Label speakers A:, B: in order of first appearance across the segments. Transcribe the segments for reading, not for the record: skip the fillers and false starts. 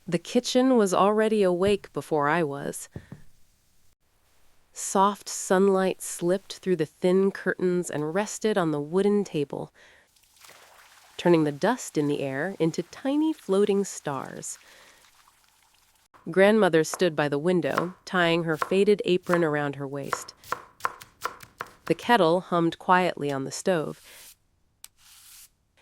A: The kitchen was already awake before I was. Soft sunlight slipped through the thin curtains and rested on the wooden table, turning the dust in the air into tiny floating stars. Grandmother stood by the window, tying her faded apron around her waist. The kettle hummed quietly on the stove,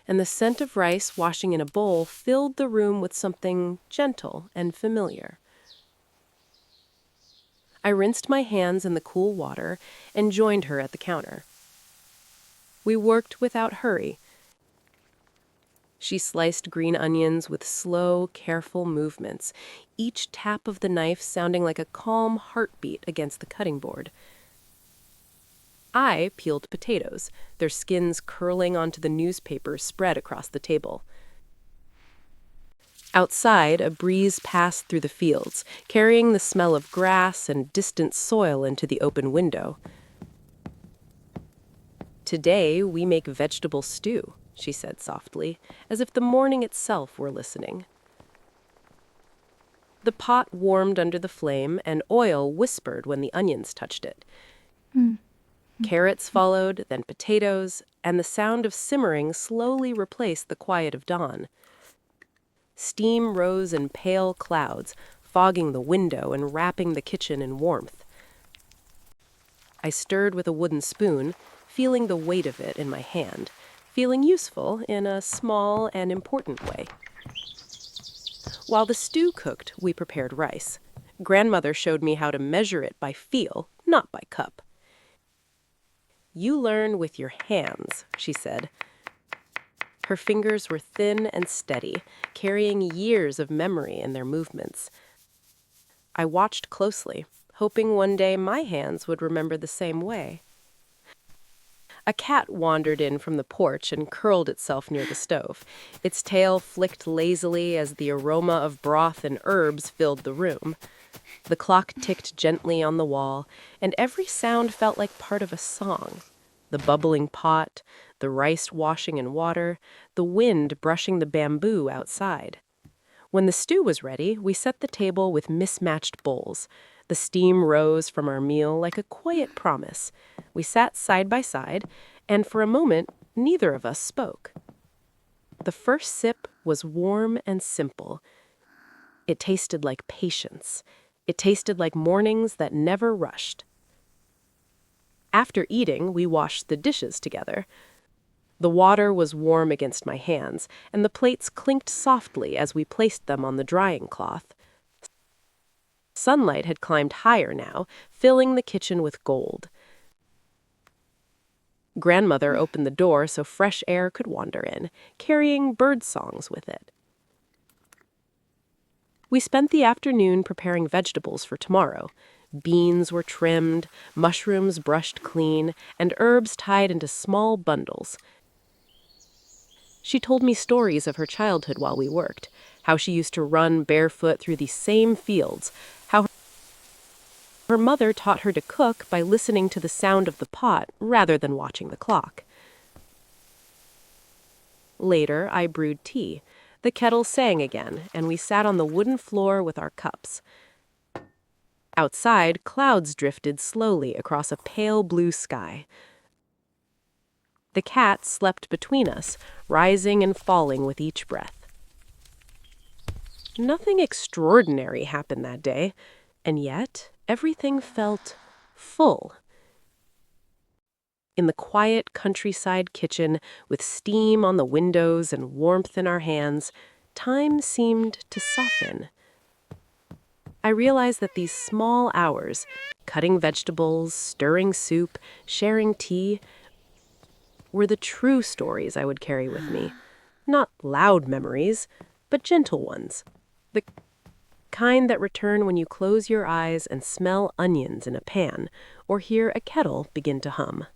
A: and the scent of rice washing in a bowl filled the room with something gentle and familiar. I rinsed my hands in the cool water and joined her at the counter. We worked without hurry. She sliced green onions with slow, careful movements, each tap of the knife sounding like a calm heartbeat against the cutting board. I peeled potatoes, their skins curling onto the newspaper spread across the table. Outside, a breeze passed through the fields, carrying the smell of grass and distant soil into the open window. "Today, we make vegetable stew," she said softly, as if the morning itself were listening. The pot warmed under the flame, and oil whispered when the onions touched it. Carrots followed, then potatoes, and the sound of simmering slowly replaced the quiet of dawn. Steam rose in pale clouds, fogging the window and wrapping the kitchen in warmth. I stirred with a wooden spoon, feeling the weight of it in my hand, feeling useful in a small and important way. While the stew cooked, we prepared rice. Grandmother showed me how to measure it by feel, not by cup. "You learn with your hands," she said. Her fingers were thin and steady, carrying years of memory in their movements. I watched closely, hoping one day my hands would remember the same way. A cat wandered in from the porch and curled itself near the stove. Its tail flicked lazily as the aroma of broth and herbs filled the room. The clock ticked gently on the wall, and every sound felt like part of a song. The bubbling pot, the rice washing in water, the wind brushing the bamboo outside. When the stew was ready, we set the table with mismatched bowls. The steam rose from our meal like a quiet promise. We sat side by side, and for a moment, neither of us spoke. The first sip was warm and simple. It tasted like patience. It tasted like mornings that never rushed. After eating, we washed the dishes together. The water was warm against my hands, and the plates clinked softly as we placed them on the drying cloth. Sunlight had climbed higher now, filling the kitchen with gold. Grandmother opened the door so fresh air could wander in, carrying bird songs with it. We spent the afternoon preparing vegetables for tomorrow. Beans were trimmed, mushrooms brushed clean, and herbs tied into small bundles. She told me stories of her childhood while we worked, how she used to run barefoot through these same fields, how her mother taught her to cook by listening to the sound of the pot rather than watching the clock. Later, I brewed tea. The kettle sang again, and we sat on the wooden floor with our cups. Outside, clouds drifted slowly across a pale blue sky. The cat slept between us, rising and falling with each breath. Nothing extraordinary happened that day, and yet everything felt full. In the quiet countryside kitchen, with steam on the windows and warmth in our hands, time seemed to soften. I realized that these small hours, cutting vegetables, stirring soup, sharing tea, were the true stories I would carry with me. Not loud memories, but gentle ones. The kind that return when you close your eyes and smell onions in a pan, or hear a kettle begin to hum.